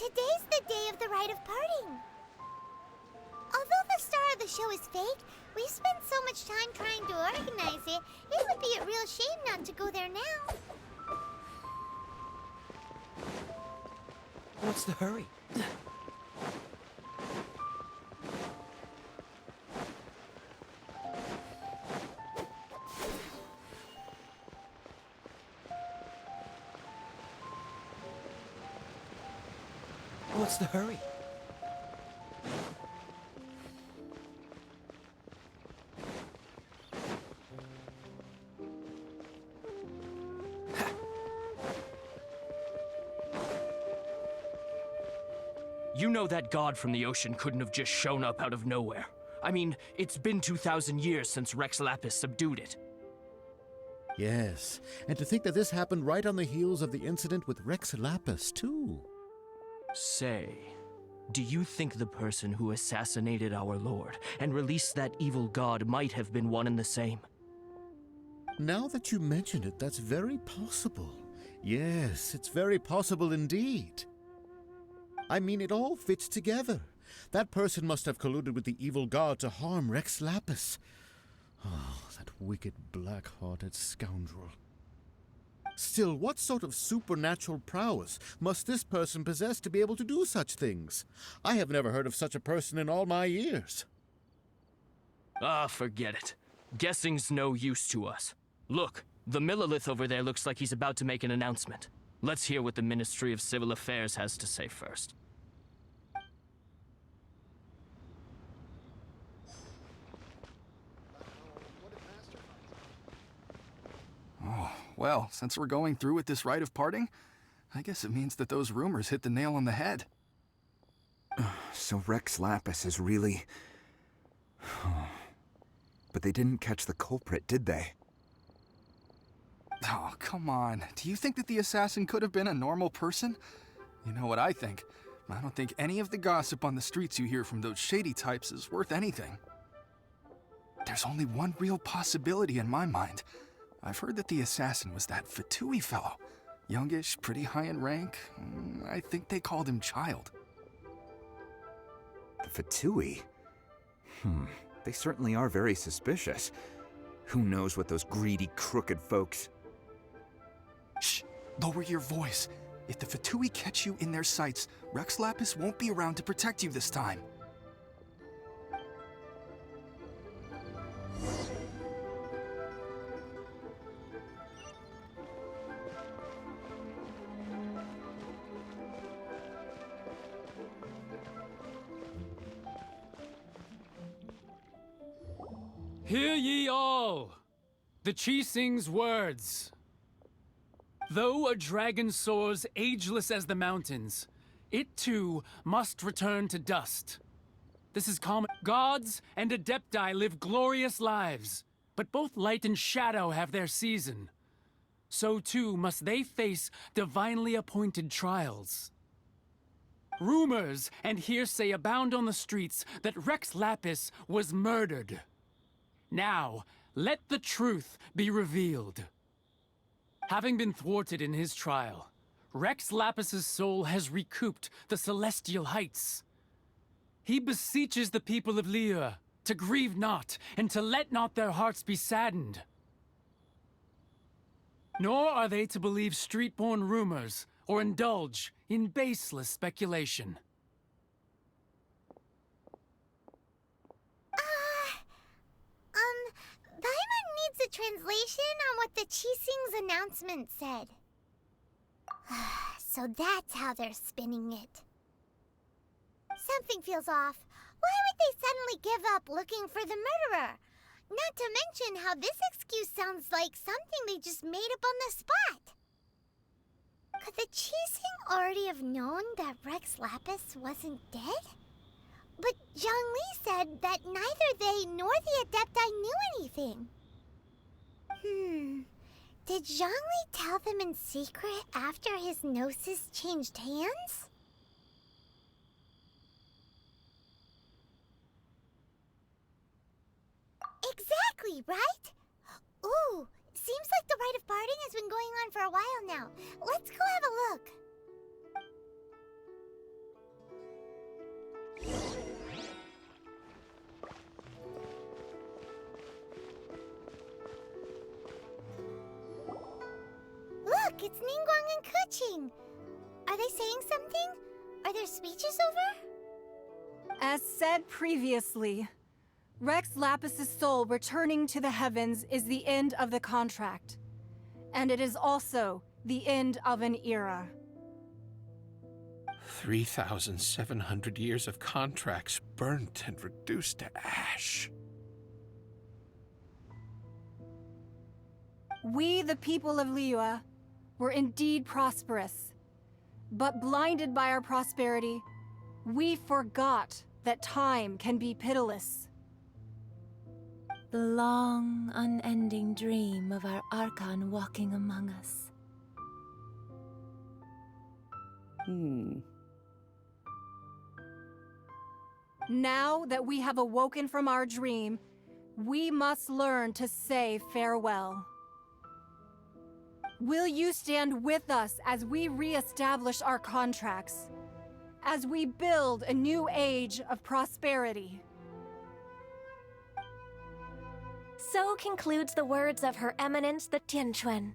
Today's the day of the rite of parting. Although the star of the show is fake, we've spent so much time trying to organize it, it would be a real shame not to go there now. What's the hurry? What's the hurry? You know that god from the ocean couldn't have just shown up out of nowhere. I mean, it's been 2,000 years since Rex Lapis subdued it. Yes, and to think that this happened right on the heels of the incident with Rex Lapis, too. Say, do you think the person who assassinated our lord and released that evil god might have been one and the same? Now that you mention it, that's very possible. Yes, it's very possible indeed. I mean, it all fits together. That person must have colluded with the evil god to harm Rex Lapis. Oh, that wicked, black-hearted scoundrel. Still, what sort of supernatural prowess must this person possess to be able to do such things? I have never heard of such a person in all my years. Ah, forget it. Guessing's no use to us. Look, the Millilith over there looks like he's about to make an announcement. Let's hear what the Ministry of Civil Affairs has to say first. Oh, well, since we're going through with this rite of parting, I guess it means that those rumors hit the nail on the head. So Rex Lapis is really... But they didn't catch the culprit, did they? Oh, come on. Do you think that the assassin could have been a normal person? You know what I think. I don't think any of the gossip on the streets you hear from those shady types is worth anything. There's only one real possibility in my mind. I've heard that the assassin was that Fatui fellow. Youngish, pretty high in rank. I think they called him Child. The Fatui? They certainly are very suspicious. Who knows what those greedy, crooked folks... Shh! Lower your voice. If the Fatui catch you in their sights, Rex Lapis won't be around to protect you this time. Hear ye all, the Chising's words. Though a dragon soars ageless as the mountains, it too must return to dust. This is common. Gods and Adepti live glorious lives, but both light and shadow have their season. So too must they face divinely appointed trials. Rumors and hearsay abound on the streets that Rex Lapis was murdered. Now, let the truth be revealed. Having been thwarted in his trial, Rex Lapis's soul has recouped the celestial heights. He beseeches the people of Liyue to grieve not and to let not their hearts be saddened. Nor are they to believe street-born rumors or indulge in baseless speculation. Paimon needs a translation on what the Chising's announcement said. So that's how they're spinning it. Something feels off. Why would they suddenly give up looking for the murderer? Not to mention how this excuse sounds like something they just made up on the spot. Could the Chising already have known that Rex Lapis wasn't dead? But Zhongli said that neither they nor the Adepti knew anything. Did Zhongli tell them in secret after his gnosis changed hands? Exactly, right? Ooh, seems like the rite of parting has been going on for a while now. Let's go have a look. Look, it's Ningguang and Keqing. Are they saying something? Are their speeches over? As said previously, Rex Lapis's soul returning to the heavens is the end of the contract. And it is also the end of an era. 3,700 years of contracts burnt and reduced to ash. We, the people of Liyue, were indeed prosperous. But blinded by our prosperity, we forgot that time can be pitiless. The long, unending dream of our Archon walking among us. Now that we have awoken from our dream, we must learn to say farewell. Will you stand with us as we re-establish our contracts? As we build a new age of prosperity? So concludes the words of Her Eminence the Tianquan.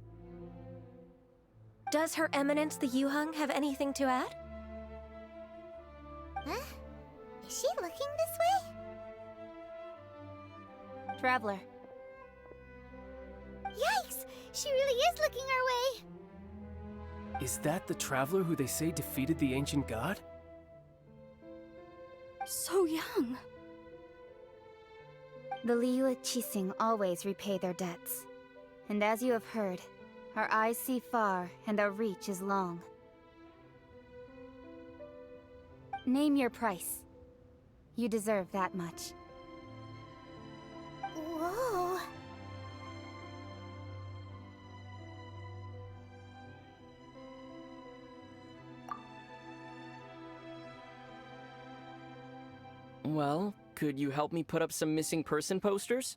Does Her Eminence the Yuheng have anything to add? Huh? Is she looking this way? Traveler. Yikes! She really is looking our way! Is that the traveler who they say defeated the ancient god? So young. The Liyue Qixing always repay their debts. And as you have heard, our eyes see far and our reach is long. Name your price. You deserve that much. Whoa! Well, could you help me put up some missing person posters?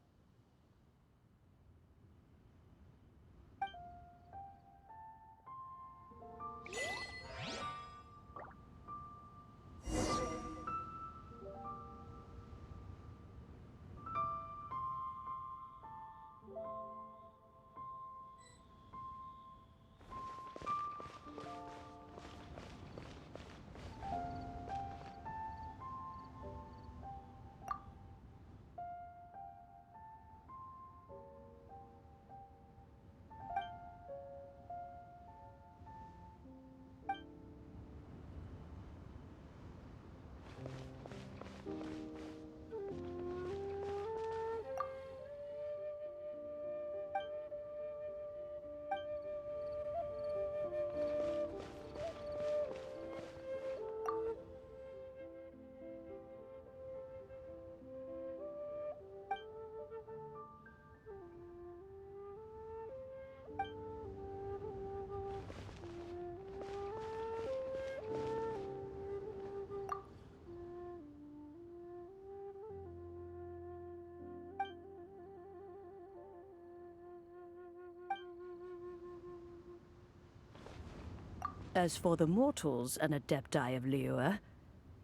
As for the mortals and adepti of Liyue,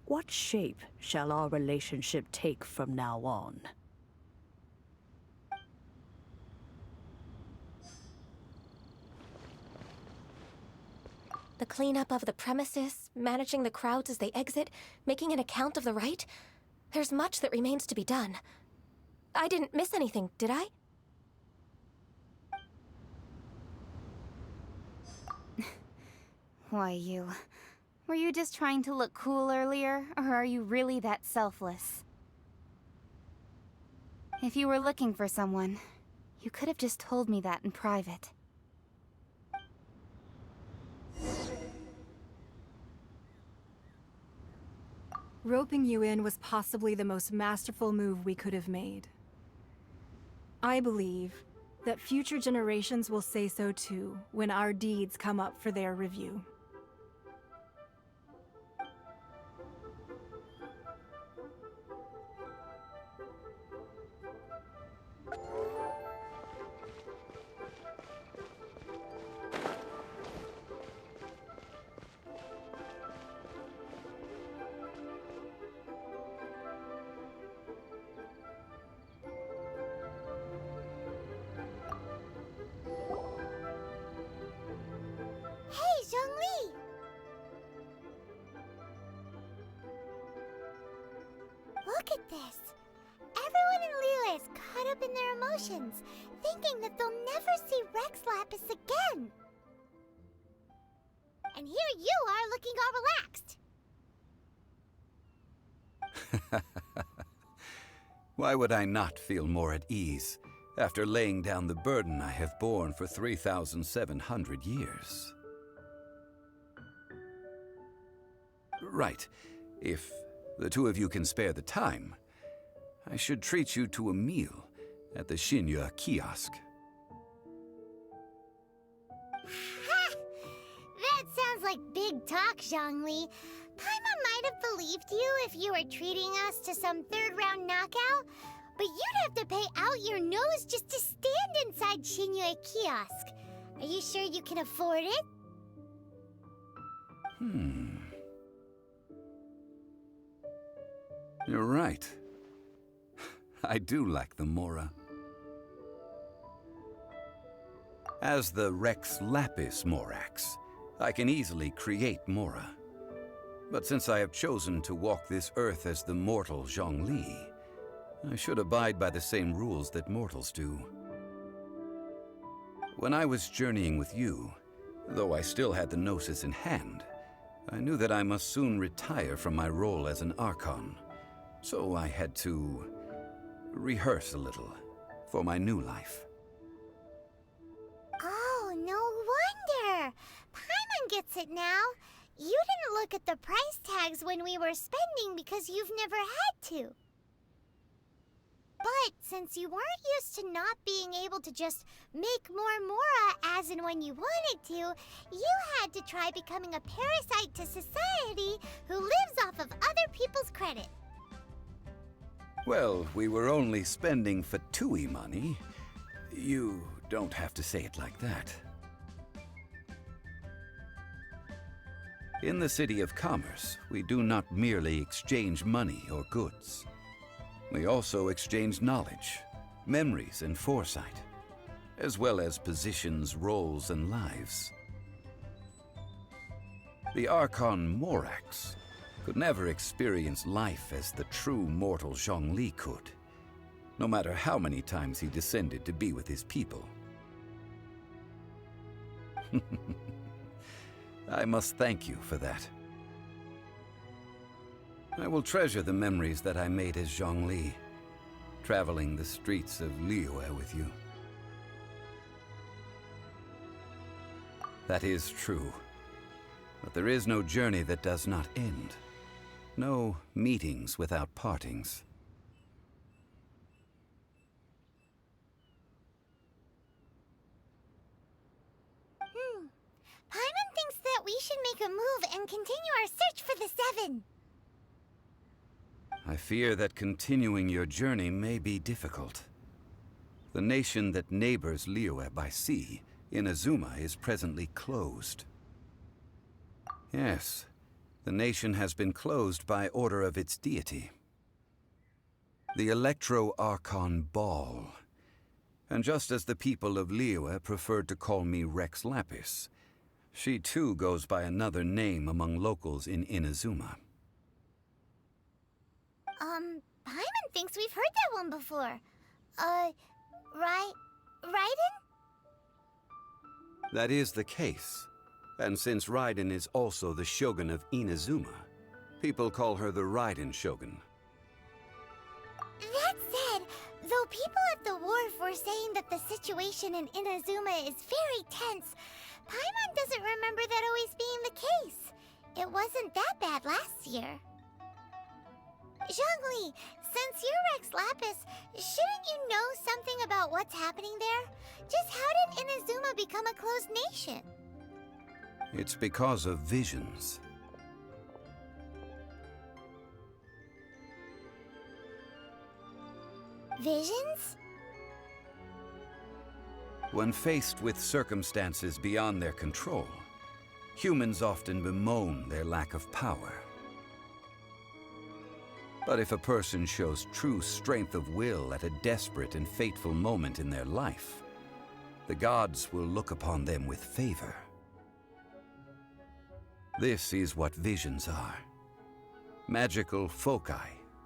what shape shall our relationship take from now on? The cleanup of the premises, managing the crowds as they exit, making an account of the rite. There's much that remains to be done. I didn't miss anything, did I? Why, you... Were you just trying to look cool earlier, or are you really that selfless? If you were looking for someone, you could have just told me that in private. Roping you in was possibly the most masterful move we could have made. I believe that future generations will say so too when our deeds come up for their review. Zhongli. Look at this. Everyone in Liyue is caught up in their emotions, thinking that they'll never see Rex Lapis again. And here you are looking all relaxed. Why would I not feel more at ease after laying down the burden I have borne for 3,700 years? Right. If the two of you can spare the time, I should treat you to a meal at the Xinyue kiosk. Ha! That sounds like big talk, Zhongli. Paimon might have believed you if you were treating us to some third-round knockout, but you'd have to pay out your nose just to stand inside Xinyue kiosk. Are you sure you can afford it? You're right. I do like the Mora. As the Rex Lapis Morax, I can easily create Mora. But since I have chosen to walk this earth as the mortal Zhongli, I should abide by the same rules that mortals do. When I was journeying with you, though I still had the Gnosis in hand, I knew that I must soon retire from my role as an Archon, so I had to rehearse a little for my new life. Oh, no wonder! Paimon gets it now. You didn't look at the price tags when we were spending because you've never had to. But since you weren't used to not being able to just make more Mora as and when you wanted to, you had to try becoming a parasite to society who lives off of other people's credit. Well, we were only spending Fatui money. You don't have to say it like that. In the City of Commerce, we do not merely exchange money or goods. We also exchange knowledge, memories, and foresight, as well as positions, roles, and lives. The Archon Morax could never experience life as the true mortal Zhongli could, no matter how many times he descended to be with his people. I must thank you for that. I will treasure the memories that I made as Zhongli, traveling the streets of Liyue with you. That is true. But there is no journey that does not end. No meetings without partings. Paimon thinks that we should make a move and continue our search for the Seven. I fear that continuing your journey may be difficult. The nation that neighbors Liyue by sea, Inazuma, is presently closed. Yes, the nation has been closed by order of its deity, the Electro-Archon Ball. And just as the people of Liyue preferred to call me Rex Lapis, she too goes by another name among locals in Inazuma. Paimon thinks we've heard that one before. Raiden? That is the case. And since Raiden is also the Shogun of Inazuma, people call her the Raiden Shogun. That said, though people at the wharf were saying that the situation in Inazuma is very tense, Paimon doesn't remember that always being the case. It wasn't that bad last year. Zhongli, since you're Rex Lapis, shouldn't you know something about what's happening there? Just how did Inazuma become a closed nation? It's because of visions. Visions? When faced with circumstances beyond their control, humans often bemoan their lack of power. But if a person shows true strength of will at a desperate and fateful moment in their life, the gods will look upon them with favor. This is what visions are. Magical foci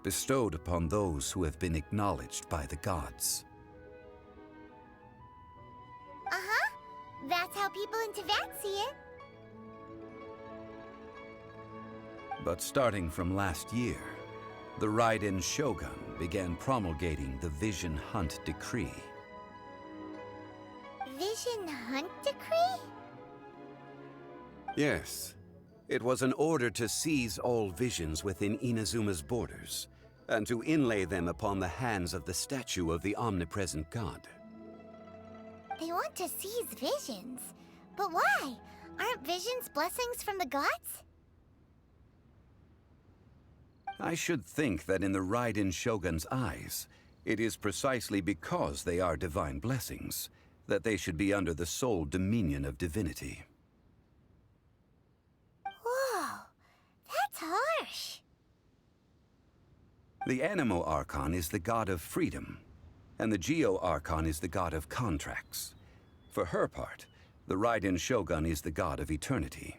bestowed upon those who have been acknowledged by the gods. Uh-huh. That's how people in Teyvat see it. But starting from last year, the Raiden Shogun began promulgating the Vision Hunt Decree. Vision Hunt Decree? Yes. It was an order to seize all visions within Inazuma's borders, and to inlay them upon the hands of the statue of the omnipresent god. They want to seize visions. But why? Aren't visions blessings from the gods? I should think that in the Raiden Shogun's eyes, it is precisely because they are divine blessings that they should be under the sole dominion of divinity. Whoa, that's harsh. The Animo Archon is the god of freedom, and the Geo Archon is the god of contracts. For her part, the Raiden Shogun is the god of eternity.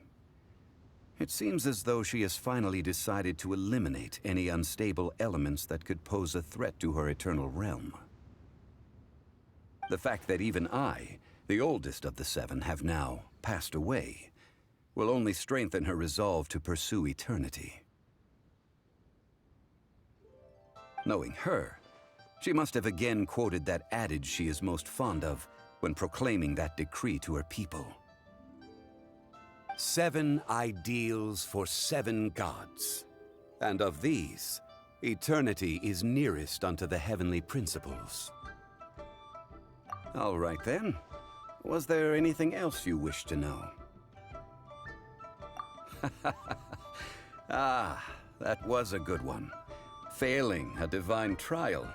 It seems as though she has finally decided to eliminate any unstable elements that could pose a threat to her eternal realm. The fact that even I, the oldest of the seven, have now passed away, will only strengthen her resolve to pursue eternity. Knowing her, she must have again quoted that adage she is most fond of when proclaiming that decree to her people. 7 ideals for 7 gods, and of these, eternity is nearest unto the heavenly principles. All right then. Was there anything else you wish to know? Ah, that was a good one. Failing a divine trial.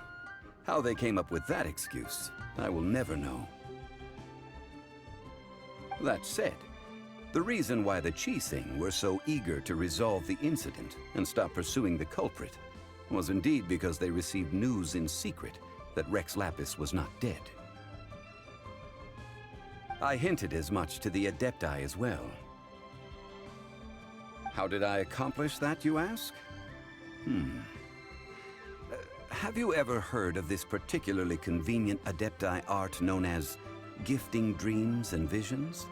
How they came up with that excuse, I will never know. That said, the reason why the Qixing were so eager to resolve the incident and stop pursuing the culprit was indeed because they received news in secret that Rex Lapis was not dead. I hinted as much to the Adepti as well. How did I accomplish that, you ask? Have you ever heard of this particularly convenient Adepti art known as gifting dreams and visions?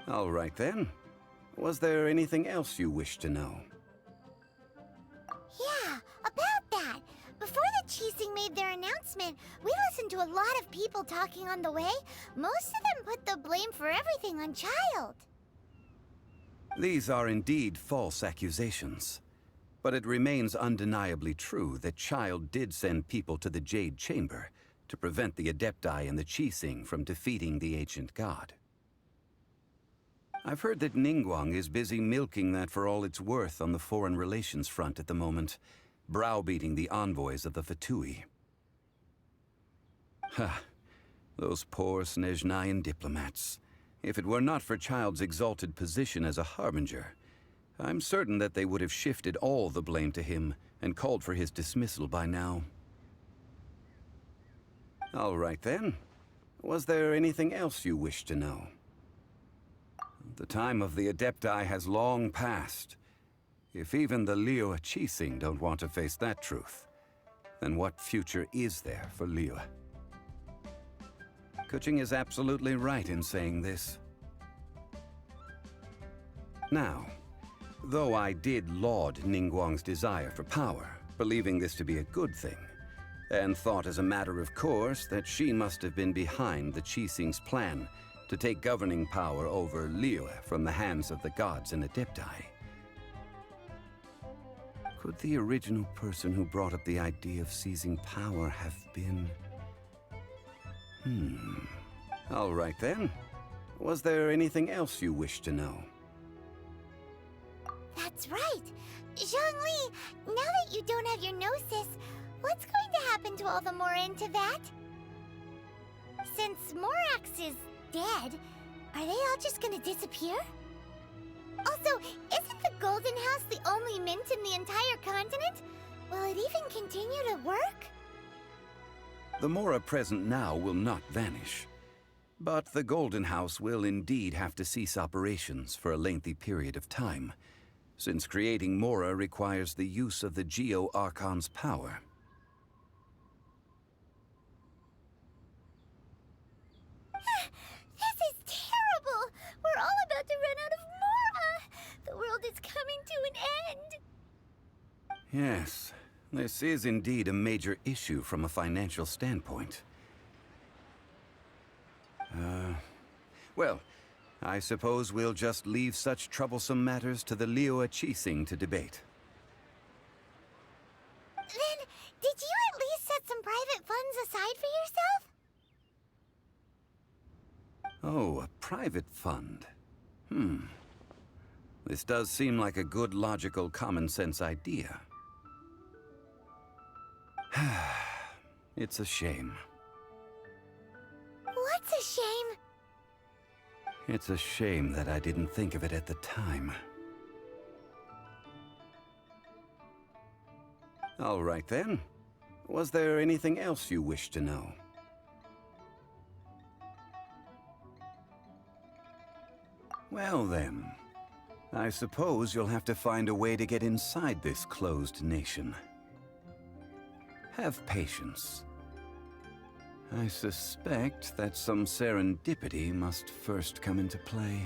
All right then. Was there anything else you wish to know? Yeah, about that. Before the Qixing made their announcement, we listened to a lot of people talking on the way. Most of them put the blame for everything on Child. These are indeed false accusations. But it remains undeniably true that Child did send people to the Jade Chamber to prevent the Adepti and the Qixing from defeating the ancient god. I've heard that Ningguang is busy milking that for all it's worth on the foreign relations front at the moment, browbeating the envoys of the Fatui. Ha! Those poor Snezhnayan diplomats. If it were not for Child's exalted position as a harbinger, I'm certain that they would have shifted all the blame to him and called for his dismissal by now. All right then. Was there anything else you wish to know? The time of the Adepti has long passed. If even the Liyue Qixing don't want to face that truth, then what future is there for Liyue? Kuching is absolutely right in saying this. Now, though I did laud Ningguang's desire for power, believing this to be a good thing, and thought as a matter of course that she must have been behind the Qixing's plan to take governing power over Liyue from the hands of the gods and Adepti. Could the original person who brought up the idea of seizing power have been... All right then. Was there anything else you wish to know? That's right. Zhongli, now that you don't have your gnosis, what's going to happen to all the Mora in Teyvat? Since Morax is dead, are they all just gonna disappear? Also, isn't the Golden House the only mint in the entire continent? Will it even continue to work? The Mora present now will not vanish. But the Golden House will indeed have to cease operations for a lengthy period of time, since creating Mora requires the use of the Geo-Archon's power. This is terrible! We're all about to run out of Mora! The world is coming to an end! Yes, this is indeed a major issue from a financial standpoint. Well, I suppose we'll just leave such troublesome matters to the Liyue Qixing to debate. Then, did you at least set some private funds aside for yourself? Oh, a private fund. This does seem like a good, logical, common-sense idea. It's a shame. What's a shame? It's a shame that I didn't think of it at the time. All right, then. Was there anything else you wish to know? Well, then. I suppose you'll have to find a way to get inside this closed nation. Have patience. I suspect that some serendipity must first come into play.